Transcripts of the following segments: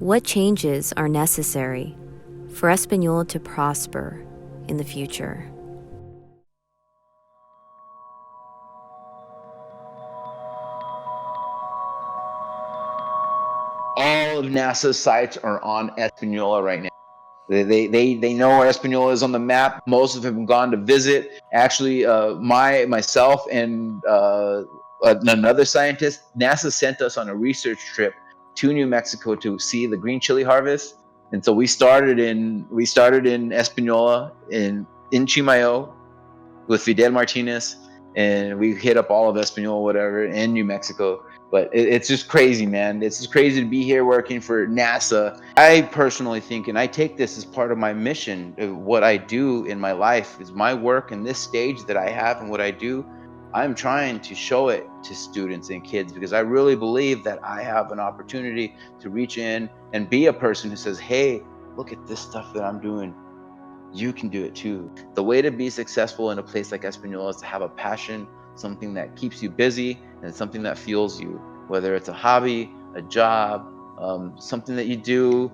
What changes are necessary for Espanola to prosper in the future? All of NASA's sites are on Espanola right now. They know where Espanola is on the map. Most of them have gone to visit. Actually, myself and another scientist, NASA sent us on a research trip to New Mexico to see the green chili harvest. And so we started in Espanola in Chimayo with Fidel Martinez, and we hit up all of Espanola, whatever, in New Mexico. But it's just crazy, man. It's just crazy to be here working for NASA. I personally think, and I take this as part of my mission, of what I do in my life is my work and this stage that I have and what I do. I'm trying to show it to students and kids because I really believe that I have an opportunity to reach in and be a person who says, hey, look at this stuff that I'm doing. You can do it too. The way to be successful in a place like Espanola is to have a passion, something that keeps you busy, and something that fuels you, whether it's a hobby, a job, something that you do,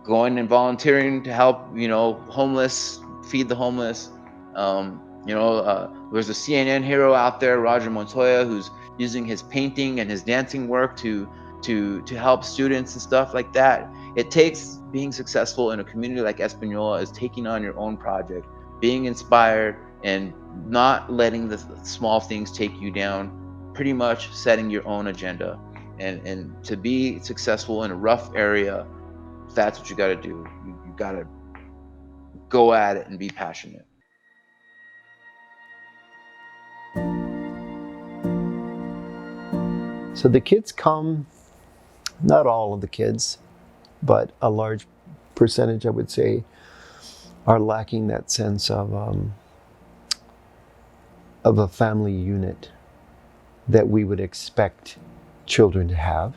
going and volunteering to help, homeless, feed the homeless. There's a CNN hero out there, Roger Montoya, who's using his painting and his dancing work to help students and stuff like that. It takes being successful in a community like Espanola is taking on your own project, being inspired, and not letting the small things take you down. Pretty much setting your own agenda, and to be successful in a rough area, that's what you got to do. You got to go at it and be passionate. So the kids come, not all of the kids, but a large percentage, I would say, are lacking that sense of a family unit that we would expect children to have.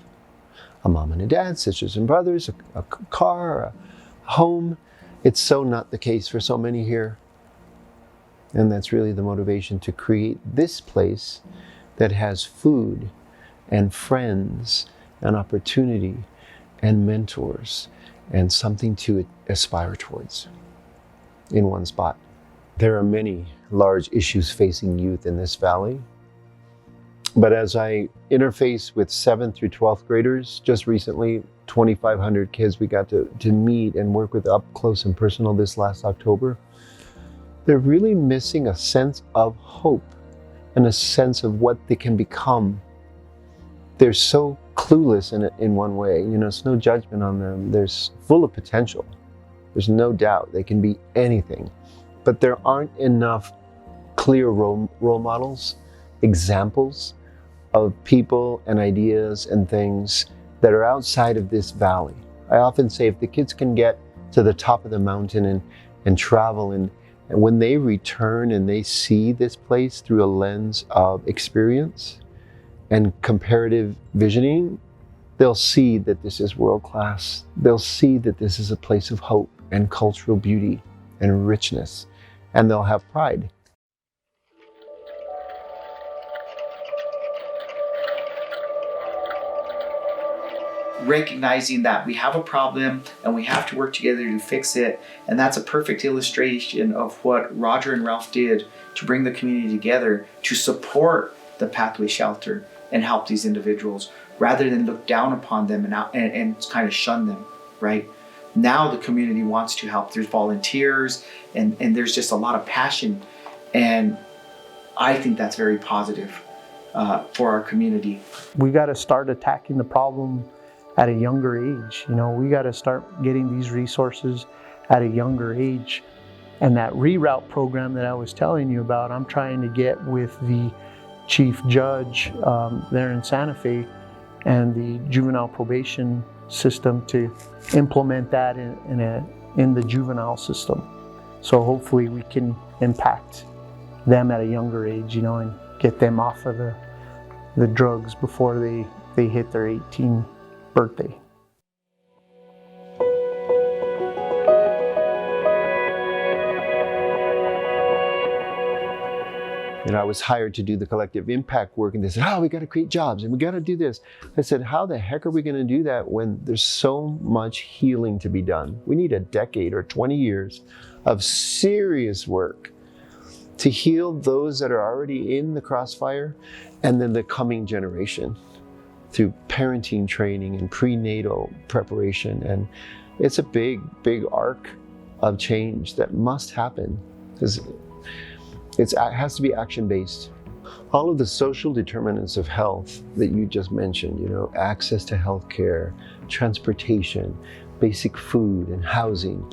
A mom and a dad, sisters and brothers, a car, a home. It's so not the case for so many here. And that's really the motivation to create this place that has food and friends and opportunity and mentors and something to aspire towards in one spot. There are many large issues facing youth in this valley. But as I interface with 7th through 12th graders, just recently, 2,500 kids we got to meet and work with up close and personal this last October, they're really missing a sense of hope and a sense of what they can become. They're so clueless in one way. It's no judgment on them. They're full of potential. There's no doubt they can be anything. But there aren't enough clear role models, examples of people and ideas and things that are outside of this valley. I often say if the kids can get to the top of the mountain and travel and when they return and they see this place through a lens of experience and comparative visioning, they'll see that this is world class. They'll see that this is a place of hope and cultural beauty and richness, and they'll have pride. Recognizing that we have a problem and we have to work together to fix it. And that's a perfect illustration of what Roger and Ralph did to bring the community together to support the Pathway Shelter and help these individuals rather than look down upon them and kind of shun them, right? Now the community wants to help. There's volunteers and there's just a lot of passion. And I think that's very positive for our community. We got to start attacking the problem at a younger age. We got to start getting these resources at a younger age. And that reroute program that I was telling you about, I'm trying to get with the chief judge there in Santa Fe and the juvenile probation system to implement that in the juvenile system. So hopefully we can impact them at a younger age, and get them off of the drugs before they hit their 18th birthday. I was hired to do the collective impact work, and they said, oh, we got to create jobs and we got to do this. I said, how the heck are we going to do that when there's so much healing to be done? We need a decade or 20 years of serious work to heal those that are already in the crossfire, and then the coming generation through parenting training and prenatal preparation. And it's a big, big arc of change that must happen, because it has to be action-based. All of the social determinants of health that you just mentioned, access to healthcare, transportation, basic food and housing,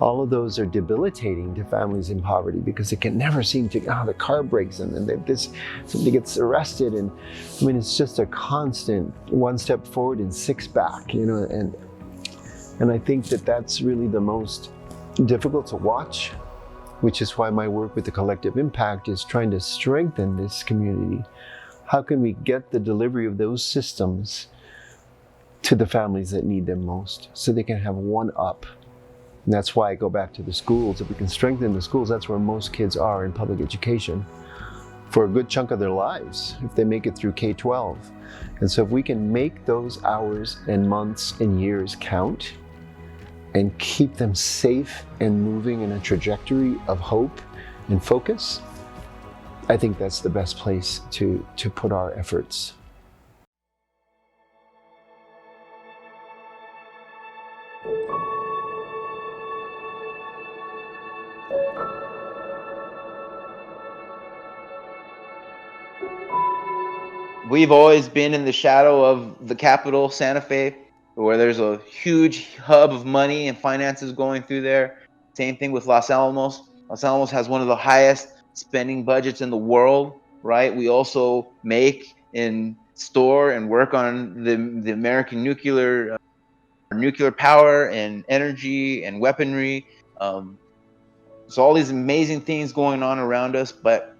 all of those are debilitating to families in poverty, because they can never seem to, the car breaks and then somebody gets arrested. And it's just a constant one step forward and six back, and I think that that's really the most difficult to watch, which is why my work with the collective impact is trying to strengthen this community. How can we get the delivery of those systems to the families that need them most, so they can have one up? And that's why I go back to the schools. If we can strengthen the schools, that's where most kids are in public education for a good chunk of their lives, if they make it through K-12. And so if we can make those hours and months and years count and keep them safe and moving in a trajectory of hope and focus, I think that's the best place to put our efforts. We've always been in the shadow of the capital, Santa Fe, where there's a huge hub of money and finances going through there. Same thing with Los Alamos. Los Alamos has one of the highest spending budgets in the world, right? We also make and store and work on the American nuclear power and energy and weaponry. So all these amazing things going on around us, but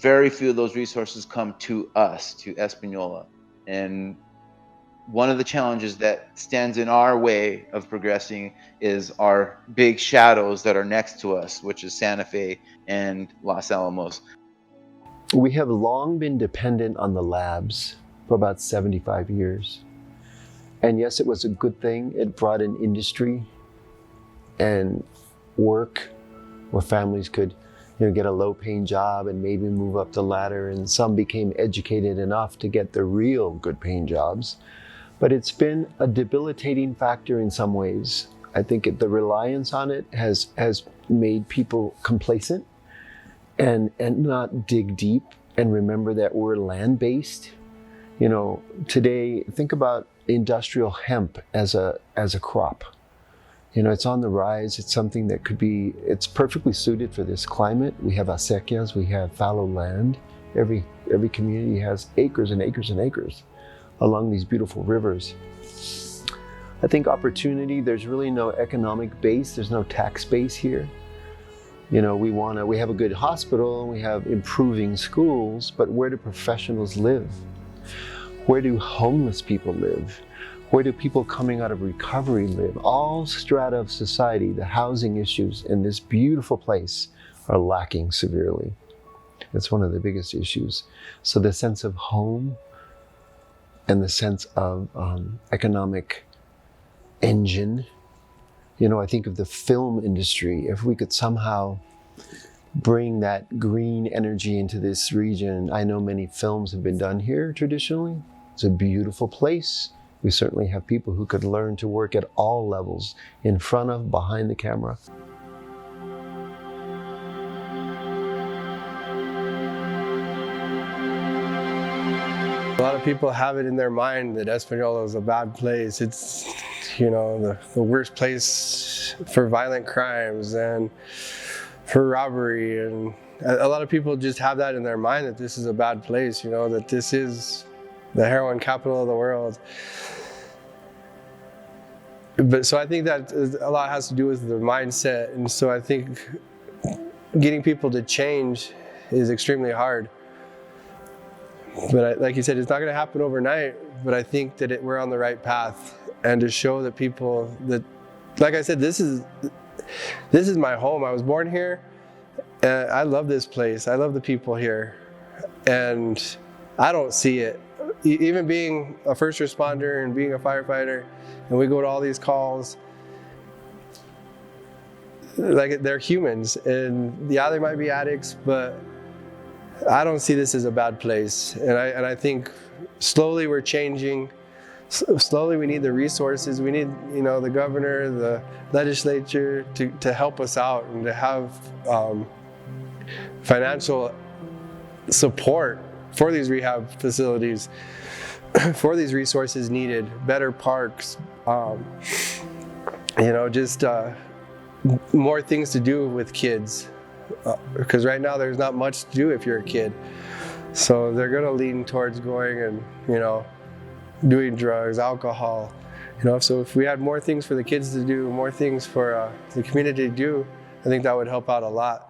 very few of those resources come to us, to Espanola. And one of the challenges that stands in our way of progressing is our big shadows that are next to us, which is Santa Fe and Los Alamos. We have long been dependent on the labs for about 75 years. And yes, it was a good thing. It brought in industry and work where families could get a low-paying job and maybe move up the ladder, and some became educated enough to get the real good-paying jobs. But it's been a debilitating factor in some ways. I think the reliance on it has made people complacent and not dig deep and remember that we're land-based. Today, think about industrial hemp as a crop. It's on the rise. It's something that it's perfectly suited for this climate. We have acequias, we have fallow land. Every community has acres and acres and acres along these beautiful rivers. I think opportunity, there's really no economic base, there's no tax base here. We have a good hospital, we have improving schools, but where do professionals live? Where do homeless people live? Where do people coming out of recovery live? All strata of society, the housing issues in this beautiful place are lacking severely. It's one of the biggest issues. So the sense of home and the sense of economic engine, I think of the film industry. If we could somehow bring that green energy into this region, I know many films have been done here traditionally. It's a beautiful place. We certainly have people who could learn to work at all levels, in front of, behind the camera. A lot of people have it in their mind that Espanola is a bad place. It's, the worst place for violent crimes and for robbery. And a lot of people just have that in their mind, that this is a bad place, that this is the heroin capital of the world. But so I think that a lot has to do with the mindset. And so I think getting people to change is extremely hard. But like you said, it's not going to happen overnight, but I think that we're on the right path. And to show that people that, like I said, this is my home. I was born here, And I love this place. I love the people here. And I don't see it. Even being a first responder and being a firefighter, and we go to all these calls, like, they're humans. And yeah, they might be addicts, but I don't see this as a bad place. And I think slowly we're changing. Slowly we need the resources. We need, the governor, the legislature to help us out and to have financial support for these rehab facilities, for these resources needed, better parks, just more things to do with kids. Because right now there's not much to do if you're a kid. So they're gonna lean towards going and, doing drugs, alcohol. So if we had more things for the kids to do, more things for the community to do, I think that would help out a lot.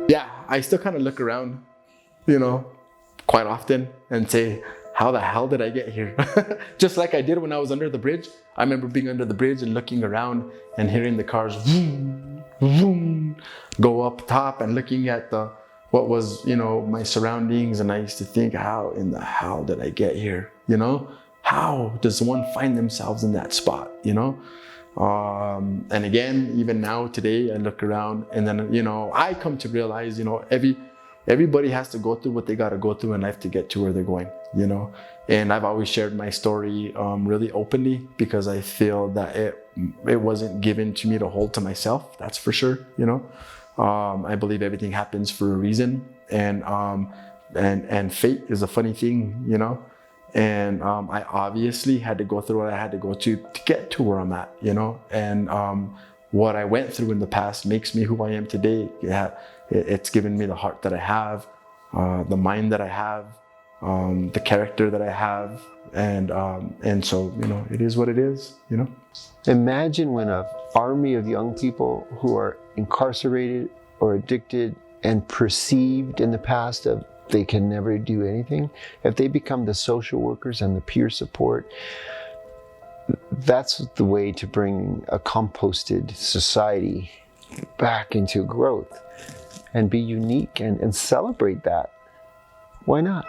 Yeah, I still kind of look around, quite often and say, how the hell did I get here? Just like I did when I was under the bridge. I remember being under the bridge and looking around and hearing the cars vroom, vroom, go up top and looking at what was, my surroundings. And I used to think, how in the hell did I get here? How does one find themselves in that spot, And again, even now today, I look around and then, I come to realize, everybody has to go through what they got to go through in life to get to where they're going, And I've always shared my story really openly because I feel that it wasn't given to me to hold to myself. That's for sure, I believe everything happens for a reason, and fate is a funny thing, And I obviously had to go through what I had to go to get to where I'm at, And what I went through in the past makes me who I am today. Yeah, it's given me the heart that I have, the mind that I have, the character that I have, and so it is what it is. Imagine when an army of young people who are incarcerated or addicted and perceived in the past of they can never do anything, if they become the social workers and the peer support, that's the way to bring a composted society back into growth and be unique and celebrate that. Why not?